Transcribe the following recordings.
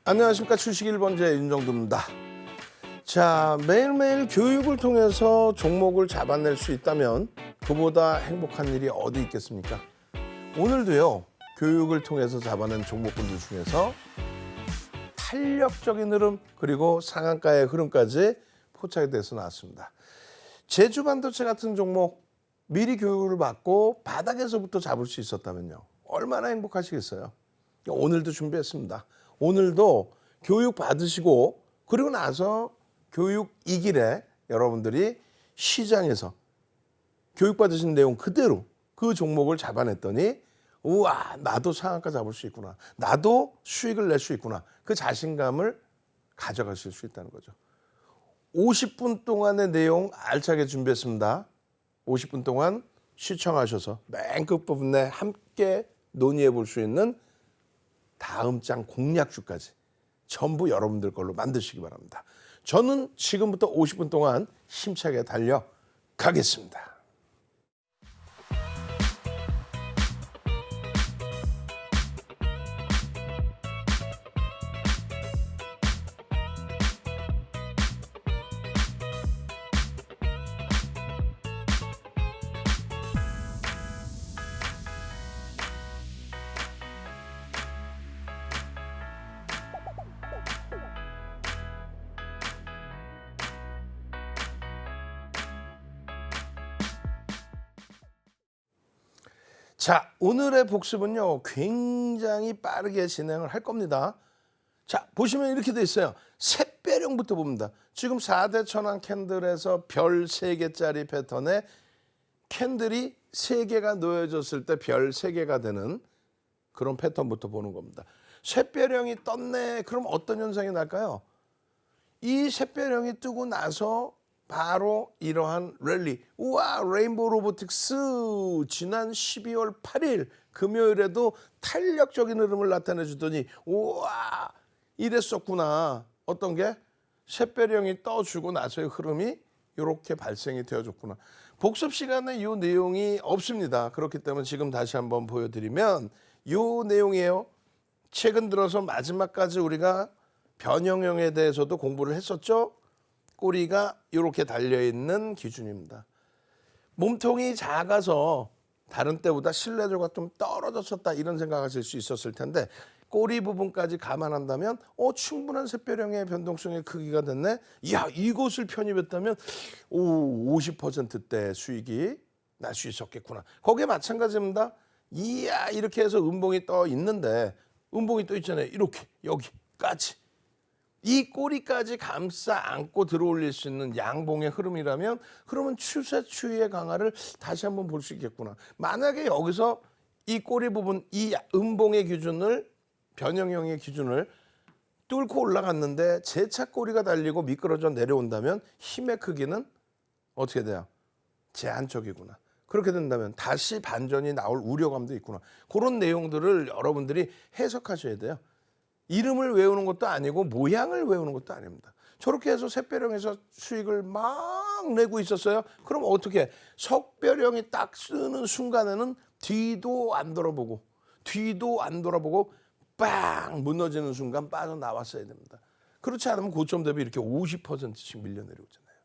안녕하십니까. 주식 1번째 윤정두입니다. 자, 매일매일 교육을 통해서 종목을 잡아낼 수 있다면 그보다 행복한 일이 어디 있겠습니까? 오늘도요, 교육을 통해서 잡아낸 종목군들 중에서 탄력적인 흐름 그리고 상한가의 흐름까지 포착이 돼서 나왔습니다. 제주반도체 같은 종목 미리 교육을 받고 바닥에서부터 잡을 수 있었다면요, 얼마나 행복하시겠어요? 오늘도 준비했습니다. 오늘도 교육 받으시고 그리고 나서 교육 이 길에 여러분들이 시장에서 교육 받으신 내용 그대로 그 종목을 잡아냈더니 우와, 나도 상한가 잡을 수 있구나, 나도 수익을 낼 수 있구나, 그 자신감을 가져가실 수 있다는 거죠. 50분 동안의 내용 알차게 준비했습니다. 50분 동안 시청하셔서 맨 끝부분에 함께 논의해 볼 수 있는 다음 장 공략주까지 전부 여러분들 걸로 만드시기 바랍니다. 저는 지금부터 50분 동안 힘차게 달려가겠습니다. 자, 오늘의 복습은요, 굉장히 빠르게 진행을 할 겁니다. 자, 보시면 이렇게 돼 있어요. 샛별형부터 봅니다. 지금 4대 천왕 캔들에서 별 3개짜리 패턴에 캔들이 3개가 놓여졌을 때 별 3개가 되는 그런 패턴부터 보는 겁니다. 샛별형이 떴네. 그럼 어떤 현상이 날까요? 이 샛별형이 뜨고 나서 바로 이러한 랠리, 우와, 레인보우 로보틱스 지난 12월 8일 금요일에도 탄력적인 흐름을 나타내 주더니 우와, 이랬었구나. 어떤 게? 샛별형이 떠주고 나서의 흐름이 이렇게 발생이 되어졌구나. 복습 시간에 이 내용이 없습니다. 그렇기 때문에 지금 다시 한번 보여드리면 이 내용이에요. 최근 들어서 마지막까지 우리가 변형형에 대해서도 공부를 했었죠. 꼬리가 이렇게 달려있는 기준입니다. 몸통이 작아서 다른 때보다 신뢰도가 좀 떨어졌었다, 이런 생각하실 수 있었을 텐데 꼬리 부분까지 감안한다면 충분한 샛별형의 변동성의 크기가 됐네. 이야, 이것을 편입했다면 50%대 수익이 날 수 있었겠구나. 거기에 마찬가지입니다. 이야, 이렇게 해서 음봉이 떠 있는데, 음봉이 떠 있잖아요. 이렇게 여기까지. 이 꼬리까지 감싸 안고 들어올릴 수 있는 양봉의 흐름이라면 그러면 추세 추이의 강화를 다시 한번 볼 수 있겠구나. 만약에 여기서 이 꼬리 부분, 이 음봉의 기준을, 변형형의 기준을 뚫고 올라갔는데 재차 꼬리가 달리고 미끄러져 내려온다면 힘의 크기는 어떻게 돼요? 제한적이구나. 그렇게 된다면 다시 반전이 나올 우려감도 있구나. 그런 내용들을 여러분들이 해석하셔야 돼요. 이름을 외우는 것도 아니고 모양을 외우는 것도 아닙니다. 저렇게 해서 샛별형에서 수익을 막 내고 있었어요. 그럼 어떻게? 석별형이 딱 쓰는 순간에는 뒤도 안 돌아보고 빵 무너지는 순간 빠져나왔어야 됩니다. 그렇지 않으면 고점 대비 이렇게 50%씩 밀려내려오잖아요.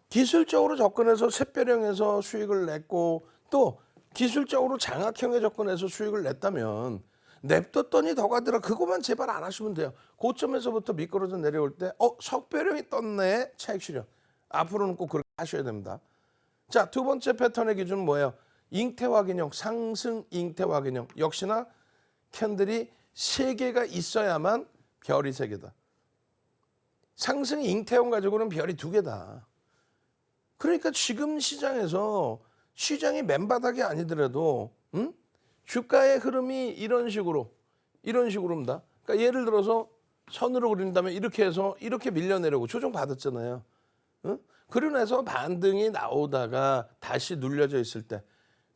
기술적으로 접근해서 샛별형에서 수익을 냈고 또 기술적으로 장악형에 접근해서 수익을 냈다면 냅뒀더니 더 가더라. 그것만 제발 안 하시면 돼요. 고점에서부터 미끄러져 내려올 때 석별형이 떴네. 차익 실현. 앞으로는 꼭 그렇게 하셔야 됩니다. 자, 두 번째 패턴의 기준은 뭐예요? 잉태확인형, 상승 잉태확인형. 역시나 캔들이 3개가 있어야만 별이 3개다. 상승 잉태형 가지고는 별이 2개다. 그러니까 지금 시장에서 시장이 맨바닥이 아니더라도 주가의 흐름이 이런 식으로입니다. 그러니까 예를 들어서 선으로 그린다면 이렇게 해서 이렇게 밀려내려고 조정 받았잖아요. 그러고 나서 반등이 나오다가 다시 눌려져 있을 때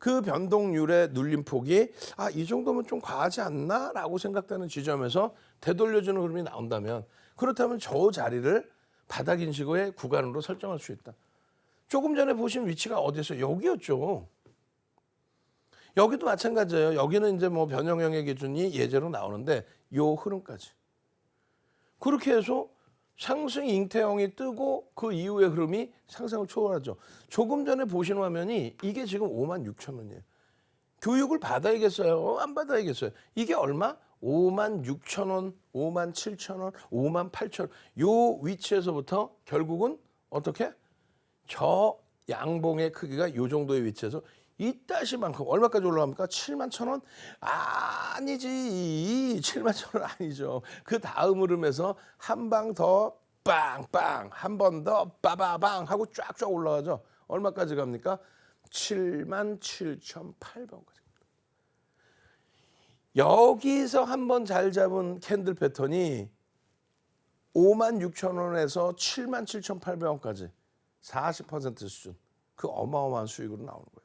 그 변동률의 눌림폭이 이 정도면 좀 과하지 않나? 라고 생각되는 지점에서 되돌려주는 흐름이 나온다면, 그렇다면 저 자리를 바닥 인식의 구간으로 설정할 수 있다. 조금 전에 보신 위치가 어디서 여기였죠. 여기도 마찬가지예요. 여기는 이제 뭐 변형형의 기준이 예제로 나오는데 요 흐름까지. 그렇게 해서 상승 잉태형이 뜨고 그 이후의 흐름이 상승을 초월하죠. 조금 전에 보신 화면이 이게 지금 56,000원이에요. 교육을 받아야겠어요? 안 받아야겠어요? 이게 얼마? 56,000원, 57,000원, 58,000원. 요 위치에서부터 결국은 어떻게? 저 양봉의 크기가 요 정도의 위치에서 이따시만큼 얼마까지 올라갑니까? 71,000원? 아니지. 71,000원 아니죠. 그 다음 흐름에서 한 방 더 빵빵, 한 번 더 빠바방 하고 쫙쫙 올라가죠. 얼마까지 갑니까? 77,800원까지. 여기서 한번 잘 잡은 캔들 패턴이 56,000원에서 77,800원까지 40% 수준. 그 어마어마한 수익으로 나오는 거예요.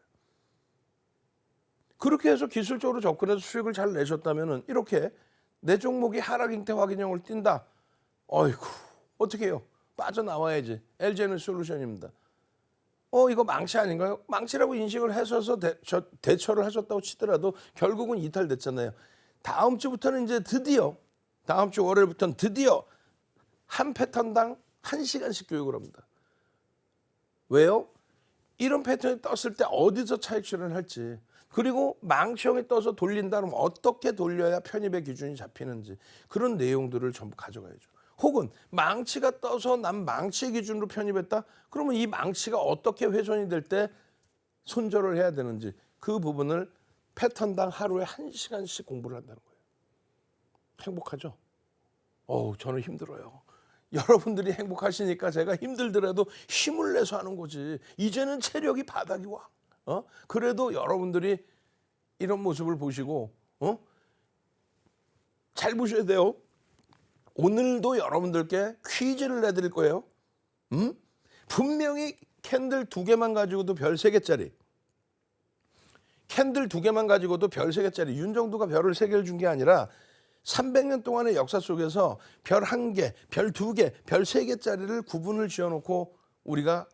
그렇게 해서 기술적으로 접근해서 수익을 잘 내셨다면 이렇게 내 종목이 하락 잉태 확인형을 띈다. 어이구 어떻게 해요? 빠져나와야지. LG에는 솔루션입니다. 이거 망치 아닌가요? 망치라고 인식을 하셔서 대처를 하셨다고 치더라도 결국은 이탈됐잖아요. 다음 주부터는 이제 드디어 다음 주 월요일부터는 드디어 한 패턴당 1시간씩 교육을 합니다. 왜요? 이런 패턴이 떴을 때 어디서 차익 실현을 할지, 그리고 망치형이 떠서 돌린다 그러면 어떻게 돌려야 편입의 기준이 잡히는지 그런 내용들을 전부 가져가야죠. 혹은 망치가 떠서 난 망치의 기준으로 편입했다? 그러면 이 망치가 어떻게 훼손이 될 때 손절을 해야 되는지 그 부분을 패턴당 하루에 1시간씩 공부를 한다는 거예요. 행복하죠? 저는 힘들어요. 여러분들이 행복하시니까 제가 힘들더라도 힘을 내서 하는 거지. 이제는 체력이 바닥이 와. 그래도 여러분들이 이런 모습을 보시고 잘 보셔야 돼요. 오늘도 여러분들께 퀴즈를 내드릴 거예요. 분명히 캔들 2개만 가지고도 별 3개짜리. 캔들 2개만 가지고도 별 3개짜리. 윤정두가 별을 3개를 준 게 아니라 300년 동안의 역사 속에서 별 1개, 별 2개, 별 3개짜리를 구분을 지어놓고 우리가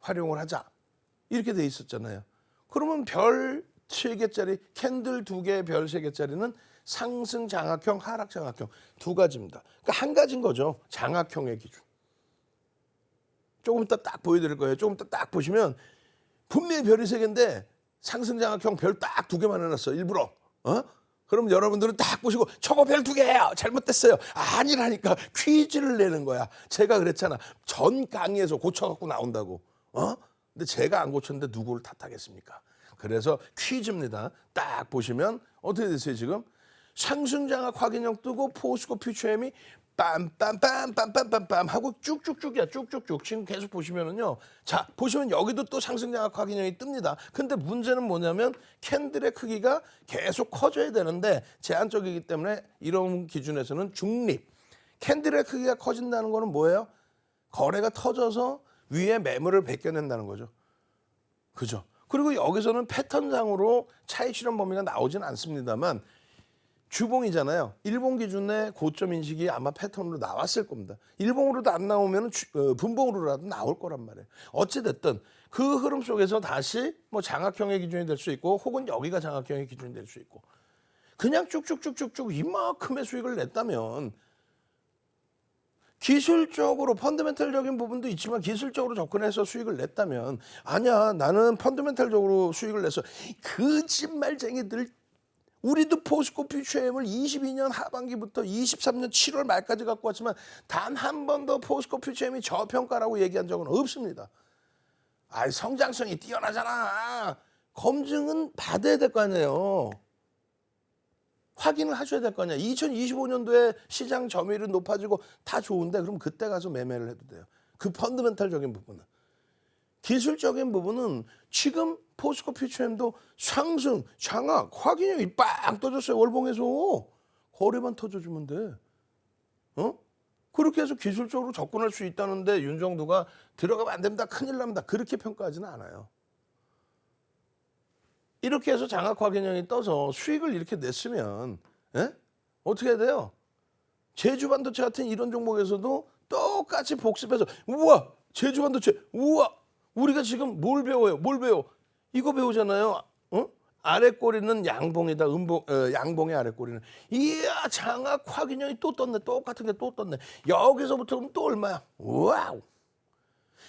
활용을 하자. 이렇게 돼 있었잖아요. 그러면 별 3개짜리, 캔들 2개, 별 3개짜리는 상승 장악형, 하락 장악형 두 가지입니다. 그러니까 한 가지인 거죠. 장악형의 기준. 조금 이따 딱 보여드릴 거예요. 조금 이따 딱 보시면 분명히 별이 3개인데 상승 장악형 별 딱 2개만 해놨어. 일부러. 그럼 여러분들은 딱 보시고 저거 별 2개예요. 잘못됐어요. 아니라니까. 퀴즈를 내는 거야. 제가 그랬잖아. 전 강의에서 고쳐갖고 나온다고. 근데 제가 안 고쳤는데 누구를 탓하겠습니까? 그래서 퀴즈입니다. 딱 보시면 어떻게 됐어요 지금? 상승장악 확인형 뜨고 포스코 퓨처엠이 빰빰빰빰빰빰빰 하고 쭉쭉쭉이야. 쭉쭉쭉. 지금 계속 보시면은요. 자, 보시면 여기도 또 상승장악 확인형이 뜹니다. 근데 문제는 뭐냐면 캔들의 크기가 계속 커져야 되는데 제한적이기 때문에 이런 기준에서는 중립. 캔들의 크기가 커진다는 거는 뭐예요? 거래가 터져서 위에 매물을 벗겨낸다는 거죠. 그죠? 그리고 여기서는 패턴상으로 차익 실현 범위가 나오진 않습니다만 주봉이잖아요. 일봉 기준의 고점 인식이 아마 패턴으로 나왔을 겁니다. 일봉으로도 안 나오면 분봉으로라도 나올 거란 말이에요. 어찌됐든 그 흐름 속에서 다시 뭐 장악형의 기준이 될 수 있고 혹은 여기가 장악형의 기준이 될 수 있고 그냥 쭉쭉쭉쭉쭉 이만큼의 수익을 냈다면 기술적으로 펀더멘탈적인 부분도 있지만 기술적으로 접근해서 수익을 냈다면 아니야 나는 펀더멘탈적으로 수익을 냈어. 거짓말쟁이들. 우리도 포스코 퓨처엠을 22년 하반기부터 23년 7월 말까지 갖고 왔지만 단 한 번도 포스코 퓨처엠이 저평가라고 얘기한 적은 없습니다. 성장성이 뛰어나잖아. 검증은 받아야 될 거 아니에요. 확인을 하셔야 될 거 아니야. 2025년도에 시장 점유율이 높아지고 다 좋은데 그럼 그때 가서 매매를 해도 돼요. 그 펀더멘탈적인 부분은. 기술적인 부분은 지금 포스코 퓨처엠도 상승, 장악, 확인형이 빵 떠졌어요. 월봉에서. 거래만 터져주면 돼. 그렇게 해서 기술적으로 접근할 수 있다는데 윤정두가 들어가면 안 됩니다. 큰일 납니다. 그렇게 평가하지는 않아요. 이렇게 해서 장악 확인형이 떠서 수익을 이렇게 냈으면 어떻게 해야 돼요? 제주반도체 같은 이런 종목에서도 똑같이 복습해서 우와 제주반도체 우와 우리가 지금 뭘 배워요? 뭘 배워? 이거 배우잖아요. 아래 꼬리는 양봉이다. 양봉의 아래 꼬리는. 이야, 장악 확인형이 또 떴네. 똑같은 게 또 떴네. 여기서부터는 또 얼마야? 와우.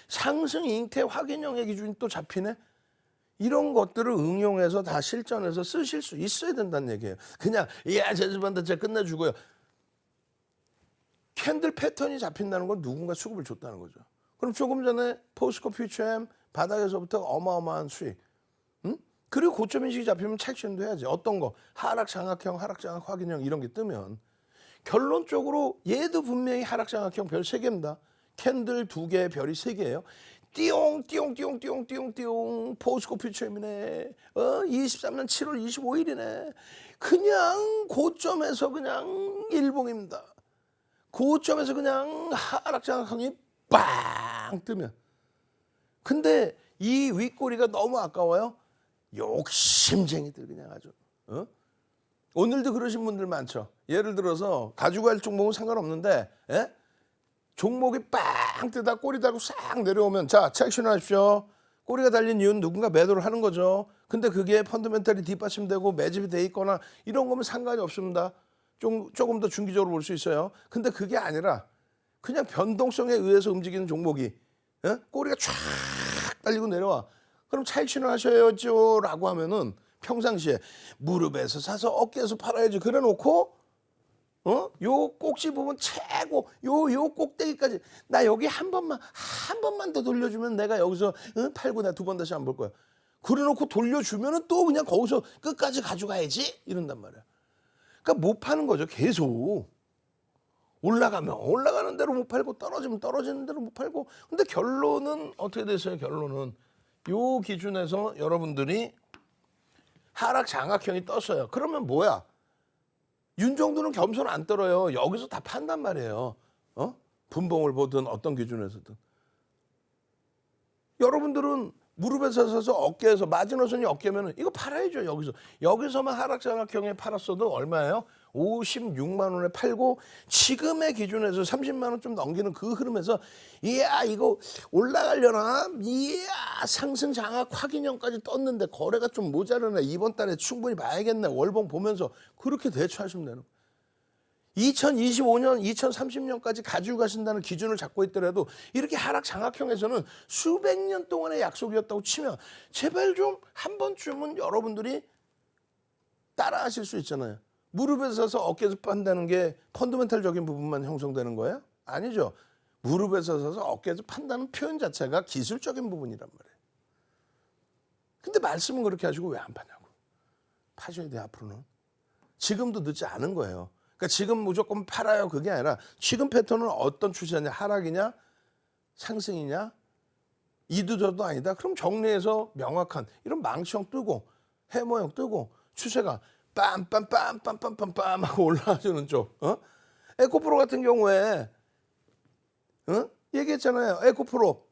상승 잉태 확인형의 기준이 또 잡히네. 이런 것들을 응용해서 다 실전에서 쓰실 수 있어야 된다는 얘기예요. 그냥 이야, 제주반다 제가 끝내주고요. 캔들 패턴이 잡힌다는 건 누군가 수급을 줬다는 거죠. 그럼 조금 전에 포스코 퓨처엠 바닥에서부터 어마어마한 수익. 그리고 고점 인식이 잡히면 책션도 해야지. 어떤 거? 하락 장악형, 하락 장악 확인형 이런 게 뜨면 결론적으로 얘도 분명히 하락 장악형 별 3개입니다. 캔들 2개, 별이 3개예요. 띠용 포스코 퓨처엠이네. 23년 7월 25일이네. 그냥 고점에서 그냥 일봉입니다. 고점에서 그냥 하락 장악형이 빵 뜨면. 근데 이 윗꼬리가 너무 아까워요. 욕심쟁이들 그냥 아주. 오늘도 그러신 분들 많죠. 예를 들어서 가지고 갈 종목은 상관없는데 종목이 빵 뜨다 꼬리 달고 싹 내려오면 자, 책션 하십시오. 꼬리가 달린 이유는 누군가 매도를 하는 거죠. 근데 그게 펀더멘탈이 뒷받침되고 매집이 돼 있거나 이런 거면 상관이 없습니다. 조금 더 중기적으로 볼 수 있어요. 근데 그게 아니라 그냥 변동성에 의해서 움직이는 종목이 꼬리가 쫙 달리고 내려와. 그럼 차익 실현하셔야죠 라고 하면은 평상시에 무릎에서 사서 어깨에서 팔아야지 그래 놓고 요 꼭지 부분 최고 요 꼭대기까지 나 여기 한 번만 더 돌려주면 내가 여기서 팔고 내가 2번 다시 안 볼 거야. 그래 놓고 돌려주면은 또 그냥 거기서 끝까지 가져가야지 이런단 말이야. 그러니까 못 파는 거죠. 계속 올라가면 올라가는 대로 못 팔고 떨어지면 떨어지는 대로 못 팔고. 근데 결론은 어떻게 됐어요? 결론은 요 기준에서 여러분들이 하락 장악형이 떴어요. 그러면 뭐야? 윤종도는 겸손 안 떨어요. 여기서 다 판단 말이에요. 분봉을 보든 어떤 기준에서든. 여러분들은 무릎에서 서서 어깨에서 마지노선이 어깨면은 이거 팔아야죠. 여기서만 하락 장악형에 팔았어도 얼마예요? 56만 원에 팔고 지금의 기준에서 30만 원 좀 넘기는 그 흐름에서 이야 이거 올라가려나? 이야 상승 장악 확인형까지 떴는데 거래가 좀 모자르네. 이번 달에 충분히 봐야겠네. 월봉 보면서 그렇게 대처하시면 되는 거예요. 2025년, 2030년까지 가지고 가신다는 기준을 잡고 있더라도 이렇게 하락 장악형에서는 수백 년 동안의 약속이었다고 치면 제발 좀 한 번쯤은 여러분들이 따라하실 수 있잖아요. 무릎에 서서 어깨에서 판다는 게 펀더멘탈적인 부분만 형성되는 거예요? 아니죠. 무릎에 서서 어깨에서 판다는 표현 자체가 기술적인 부분이란 말이에요. 근데 말씀은 그렇게 하시고 왜 안 파냐고. 파셔야 돼요, 앞으로는. 지금도 늦지 않은 거예요. 그러니까 지금 무조건 팔아요 그게 아니라 지금 패턴은 어떤 추세냐, 하락이냐 상승이냐 이도저도 아니다. 그럼 정리해서 명확한 이런 망치형 뜨고 해모형 뜨고 추세가 빰빰빰빰빰빰빰 하고 올라가주는 쪽. 에코프로 같은 경우에 얘기했잖아요. 에코프로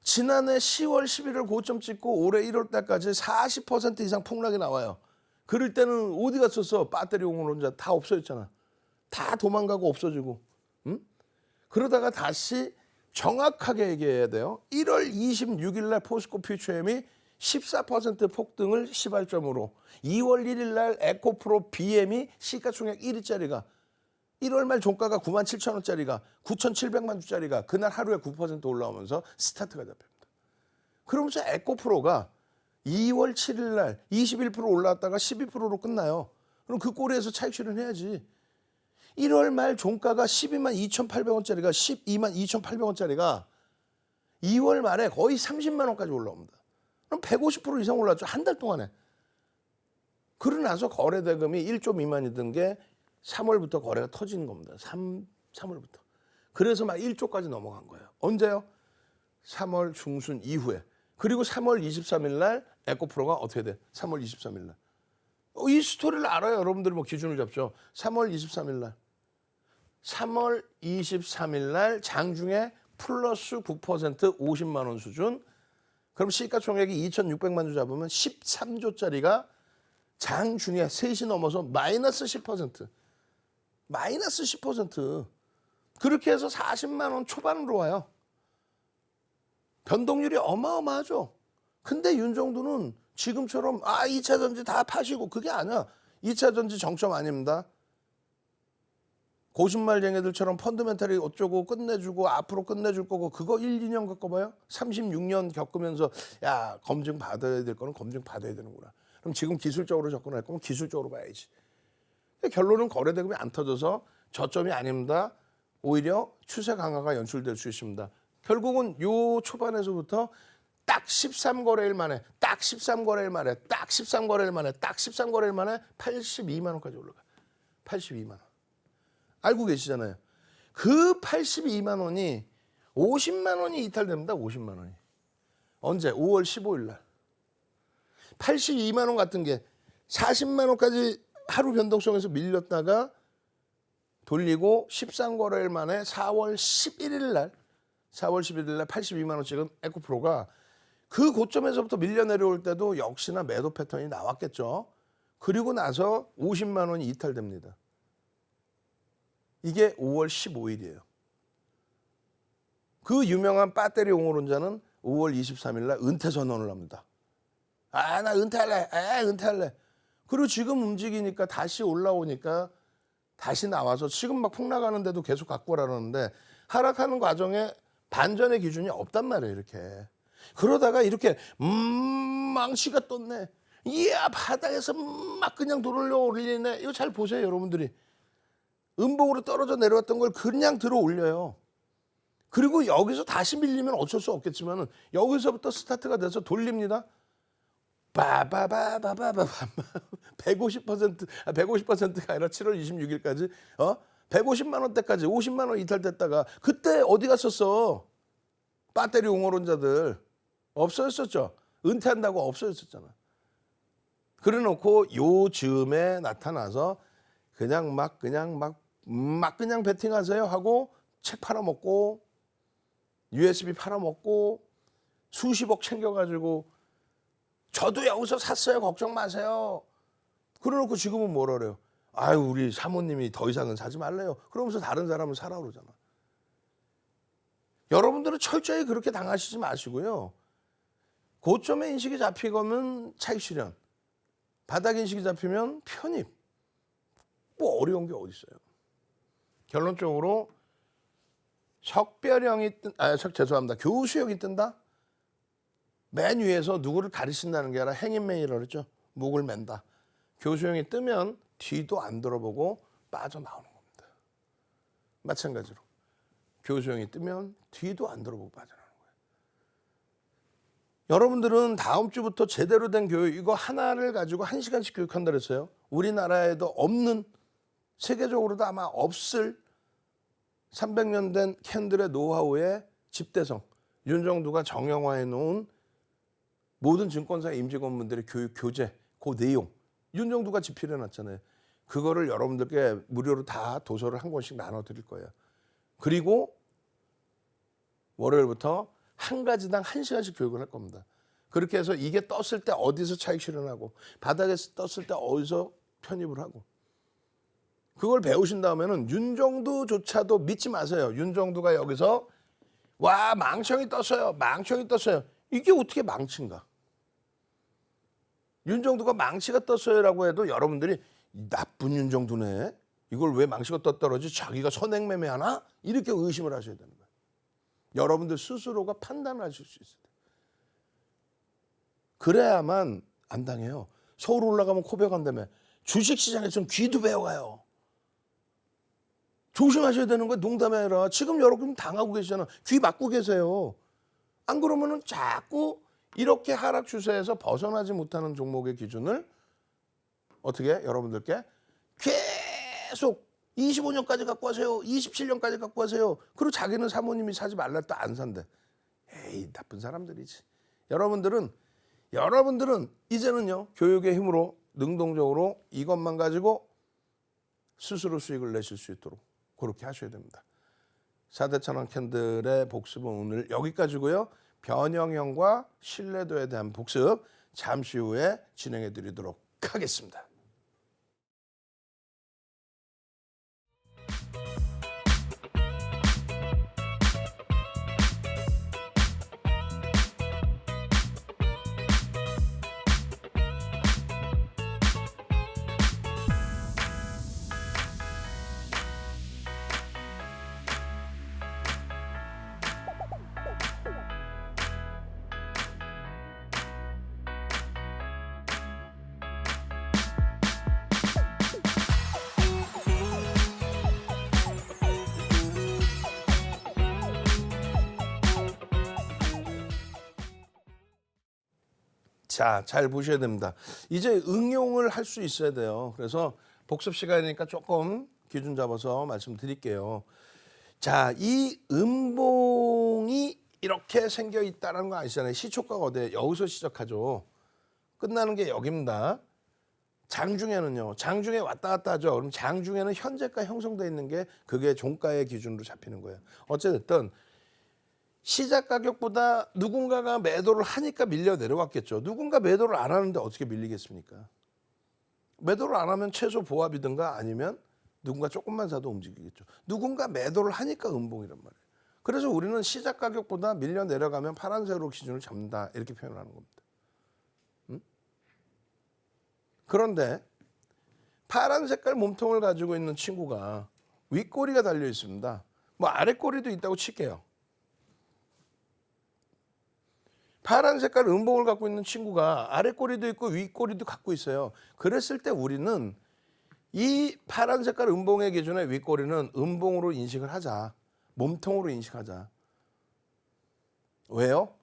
지난해 10월 11월 고점 찍고 올해 1월 달까지 40% 이상 폭락이 나와요. 그럴 때는 어디 갔었어? 배터리 공론자 다 없어졌잖아. 다 도망가고 없어지고. 그러다가 다시 정확하게 얘기해야 돼요. 1월 26일 날 포스코 퓨처엠이 14% 폭등을 시발점으로 2월 1일 날 에코프로 BM이 시가총액 1위짜리가 1월 말 종가가 97,000원짜리가 9,700만 주짜리가 그날 하루에 9% 올라오면서 스타트가 잡힙니다. 그러면서 에코프로가 2월 7일 날 21% 올라왔다가 12%로 끝나요. 그럼 그 꼴에서 차익 실현해야지. 1월 말 종가가 12만 2,800원짜리가 12만 2,800원짜리가 2월 말에 거의 30만 원까지 올라옵니다. 그럼 150% 이상 올랐죠. 한 달 동안에. 그러고 나서 거래대금이 1조 미만이던 게 3월부터 거래가 터지는 겁니다. 3월부터. 그래서 막 1조까지 넘어간 거예요. 언제요? 3월 중순 이후에. 그리고 3월 23일 날 에코프로가 어떻게 돼? 3월 23일 날. 이 스토리를 알아요. 여러분들이 뭐 기준을 잡죠. 3월 23일 날. 3월 23일 날 장중에 플러스 9% 50만 원 수준. 그럼 시가총액이 2,600만 주 잡으면 13조짜리가 장중에 3시 넘어서 마이너스 10%. 마이너스 10%. 그렇게 해서 40만 원 초반으로 와요. 변동률이 어마어마하죠. 근데 윤정도는 지금처럼 2차 전지 다 파시고 그게 아니야. 2차 전지 정점 아닙니다. 고신말쟁이들처럼 펀드멘탈이 어쩌고 끝내주고 앞으로 끝내줄 거고 그거 1, 2년 겪어봐요. 36년 겪으면서 야 검증 받아야 될 거는 검증 받아야 되는구나. 그럼 지금 기술적으로 접근할 거면 기술적으로 봐야지. 결론은 거래대금이 안 터져서 저점이 아닙니다. 오히려 추세 강화가 연출될 수 있습니다. 결국은 요 초반에서부터 딱 13거래일 만에 딱 13거래일 만에 딱 13거래일 만에 딱 13거래일 만에 82만 원까지 올라가. 82만 원. 알고 계시잖아요. 그 82만 원이 50만 원이 이탈됩니다. 50만 원이. 언제? 5월 15일 날. 82만 원 같은 게 40만 원까지 하루 변동성에서 밀렸다가 돌리고 13거래일 만에 4월 11일 날 82만 원 찍은 에코프로가 그 고점에서부터 밀려 내려올 때도 역시나 매도 패턴이 나왔겠죠. 그리고 나서 50만 원이 이탈됩니다. 이게 5월 15일이에요. 그 유명한 배터리 옹호론자는 5월 23일 날 은퇴 선언을 합니다. 나 은퇴할래. 은퇴할래. 그리고 지금 움직이니까 다시 올라오니까 다시 나와서 지금 막 폭락하는데도 계속 갖고 오라는데 하락하는 과정에 반전의 기준이 없단 말이에요. 이렇게. 그러다가 이렇게 망치가 떴네. 이야 바닥에서 막 그냥 돌려 올리네. 이거 잘 보세요 여러분들이. 음봉으로 떨어져 내려왔던 걸 그냥 들어 올려요. 그리고 여기서 다시 밀리면 어쩔 수 없겠지만 여기서부터 스타트가 돼서 돌립니다. 150%가 아니라 7월 26일까지 150만 원대까지 50만 원 이탈됐다가 그때 어디 갔었어? 배터리 옹호론자들 없어졌었죠. 은퇴한다고 없어졌었잖아. 그래놓고 요즘에 나타나서 그냥 베팅하세요 하고 책 팔아먹고 USB 팔아먹고 수십억 챙겨가지고 저도 여기서 샀어요. 걱정 마세요. 그래놓고 지금은 뭐라 그래요? 우리 사모님이 더 이상은 사지 말래요. 그러면서 다른 사람은 사라 그러잖아. 여러분들은 철저히 그렇게 당하시지 마시고요. 고점의 인식이 잡히면 차익 실현, 바닥 인식이 잡히면 편입. 뭐 어려운 게 어디 있어요? 결론적으로 교수형이 뜬다. 맨 위에서 누구를 가리신다는 게 아니라 행인맨이라고 그랬죠. 목을 맨다. 교수형이 뜨면 뒤도 안 돌아보고 빠져나오는 겁니다. 마찬가지로 교수형이 뜨면 뒤도 안 돌아보고 빠져나오는 거예요. 여러분들은 다음 주부터 제대로 된 교육 이거 하나를 가지고 1시간씩 교육한다 그랬어요. 우리나라에도 없는 세계적으로도 아마 없을 300년 된 캔들의 노하우의 집대성 윤정두가 정형화해 놓은 모든 증권사 임직원분들의 교육 교재 그 내용 윤정두가 집필해 놨잖아요. 그거를 여러분들께 무료로 다 도서를 한 권씩 나눠 드릴 거예요. 그리고 월요일부터 한 가지당 1시간씩 교육을 할 겁니다. 그렇게 해서 이게 떴을 때 어디서 차익 실현하고 바닥에서 떴을 때 어디서 편입을 하고 그걸 배우신 다음에는 윤정두조차도 믿지 마세요. 윤정두가 여기서 망청이 떴어요. 이게 어떻게 망치인가? 윤정두가 망치가 떴어요라고 해도 여러분들이 나쁜 윤정두네. 이걸 왜 망치가 떴더러지? 자기가 선행매매하나? 이렇게 의심을 하셔야 되는 거예요. 여러분들 스스로가 판단을 하실 수 있어요. 그래야만 안 당해요. 서울 올라가면 코베간다며. 주식시장에서는 귀도 배워가요. 조심하셔야 되는 거예요. 농담이 아니라. 지금 여러분 당하고 계시잖아. 귀 막고 계세요. 안 그러면은 자꾸 이렇게 하락 추세에서 벗어나지 못하는 종목의 기준을 어떻게 여러분들께 계속 25년까지 갖고 가세요. 27년까지 갖고 가세요. 그리고 자기는 사모님이 사지 말라 또 안 산대. 에이 나쁜 사람들이지. 여러분들은 이제는요. 교육의 힘으로 능동적으로 이것만 가지고 스스로 수익을 내실 수 있도록 그렇게 하셔야 됩니다. 4대 천원 캔들의 복습은 오늘 여기까지고요. 변형형과 신뢰도에 대한 복습 잠시 후에 진행해 드리도록 하겠습니다. 자, 잘 보셔야 됩니다. 이제 응용을 할 수 있어야 돼요. 그래서 복습 시간이니까 조금 기준 잡아서 말씀드릴게요. 자, 이 음봉이 이렇게 생겨 있다는 거 아시잖아요. 시초가가 어디에? 여기서 시작하죠. 끝나는 게 여기입니다. 장중에는요. 장중에 왔다 갔다 하죠. 그럼 장중에는 현재가 형성되어 있는 게 그게 종가의 기준으로 잡히는 거예요. 어쨌든 시작 가격보다 누군가가 매도를 하니까 밀려 내려왔겠죠. 누군가 매도를 안 하는데 어떻게 밀리겠습니까? 매도를 안 하면 최소 보합이든가 아니면 누군가 조금만 사도 움직이겠죠. 누군가 매도를 하니까 음봉이란 말이에요. 그래서 우리는 시작 가격보다 밀려 내려가면 파란색으로 기준을 잡는다 이렇게 표현하는 겁니다. 그런데 파란 색깔 몸통을 가지고 있는 친구가 윗꼬리가 달려 있습니다. 뭐 아랫꼬리도 있다고 칠게요. 파란 색깔 음봉을 갖고 있는 친구가 아랫꼬리도 있고 윗꼬리도 갖고 있어요. 그랬을 때 우리는 이 파란 색깔 음봉의 기준에 윗꼬리는 음봉으로 인식을 하자. 몸통으로 인식하자. 왜요?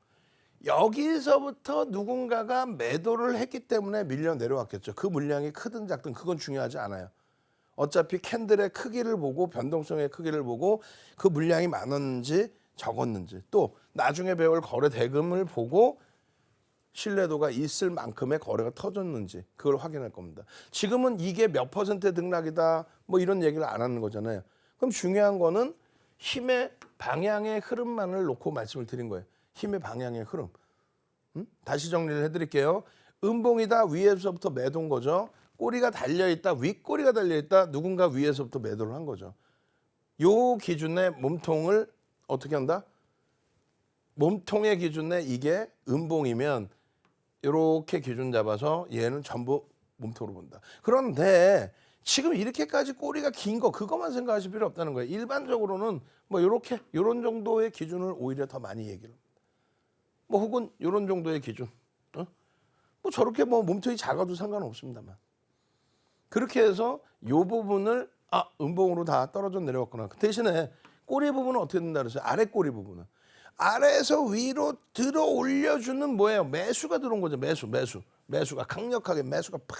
여기서부터 누군가가 매도를 했기 때문에 밀려 내려왔겠죠. 그 물량이 크든 작든 그건 중요하지 않아요. 어차피 캔들의 크기를 보고 변동성의 크기를 보고 그 물량이 많았는지 적었는지 또 나중에 배울 거래 대금을 보고 신뢰도가 있을 만큼의 거래가 터졌는지 그걸 확인할 겁니다. 지금은 이게 몇 퍼센트 등락이다 뭐 이런 얘기를 안 하는 거잖아요. 그럼 중요한 거는 힘의 방향의 흐름만을 놓고 말씀을 드린 거예요. 힘의 방향의 흐름. 다시 정리를 해드릴게요. 음봉이다 위에서부터 매도인 거죠. 꼬리가 달려있다 윗꼬리가 달려있다 누군가 위에서부터 매도를 한 거죠. 요 기준의 몸통을 어떻게 한다? 몸통의 기준에 이게 음봉이면 이렇게 기준 잡아서 얘는 전부 몸통으로 본다. 그런데 지금 이렇게까지 꼬리가 긴 거 그것만 생각하실 필요 없다는 거예요. 일반적으로는 뭐 이렇게 이런 정도의 기준을 오히려 더 많이 얘기를 합니다. 뭐 혹은 이런 정도의 기준. 뭐 저렇게 뭐 몸통이 작아도 상관없습니다만. 그렇게 해서 요 부분을 음봉으로 다 떨어져 내려왔구나. 그 대신에 꼬리 부분은 어떻게 된다 그랬어요? 아래 꼬리 부분은. 아래에서 위로 들어 올려주는 뭐예요? 매수가 들어온 거죠. 매수가 강력하게 매수가 팍.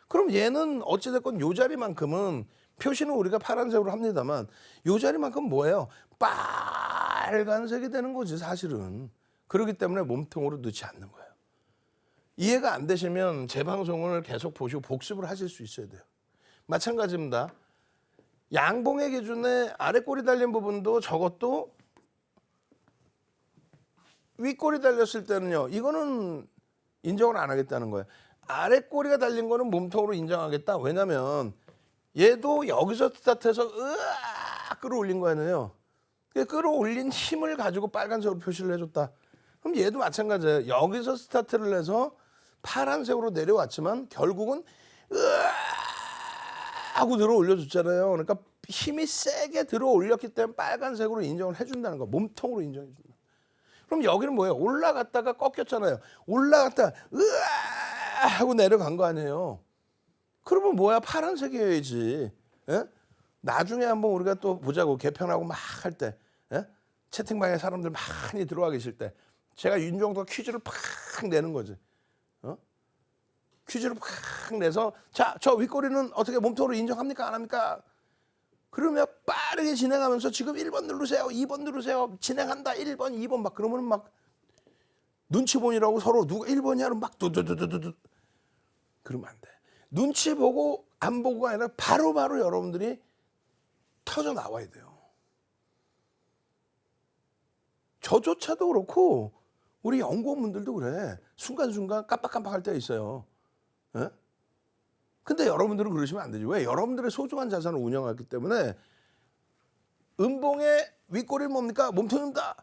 그럼 얘는 어찌됐건 요 자리만큼은 표시는 우리가 파란색으로 합니다만 요 자리만큼 뭐예요? 빨간색이 되는 거지 사실은. 그렇기 때문에 몸통으로 넣지 않는 거예요. 이해가 안 되시면 제 방송을 계속 보시고 복습을 하실 수 있어야 돼요. 마찬가지입니다. 양봉의 기준에 아랫꼬리 달린 부분도 저것도 윗꼬리 달렸을 때는요. 이거는 인정을 안 하겠다는 거예요. 아랫꼬리가 달린 거는 몸통으로 인정하겠다. 왜냐면 얘도 여기서 스타트해서 끌어올린 거 아니에요. 끌어올린 힘을 가지고 빨간색으로 표시를 해줬다. 그럼 얘도 마찬가지예요. 여기서 스타트를 해서 파란색으로 내려왔지만 결국은 하고 들어 올려줬잖아요. 그러니까 힘이 세게 들어 올렸기 때문에 빨간색으로 인정을 해준다는 거. 몸통으로 인정해 준다. 그럼 여기는 뭐예요? 올라갔다가 꺾였잖아요. 올라갔다가 하고 내려간 거 아니에요. 그러면 뭐야? 파란색이어야지. 예? 나중에 한번 우리가 또 보자고 개편하고 막 할 때 채팅방에 사람들 많이 들어와 계실 때 제가 윤정도 퀴즈를 팍 내는 거지. 퀴즈를 팍 내서 자, 저 윗꼬리는 어떻게 몸통으로 인정합니까? 안 합니까? 그러면 빠르게 진행하면서 지금 1번 누르세요. 2번 누르세요. 진행한다. 1번, 2번 막 그러면 막 눈치 보느라고 서로 누가 1번이야? 그러면 막 두두두두두 그러면 안 돼. 눈치 보고 안 보고가 아니라 바로바로 여러분들이 터져 나와야 돼요. 저조차도 그렇고 우리 연구원분들도 그래. 순간순간 깜빡깜빡할 때가 있어요. 예? 근데 여러분들은 그러시면 안 되죠. 왜? 여러분들의 소중한 자산을 운영하기 때문에 음봉의 윗꼬리는 뭡니까? 몸통입니다.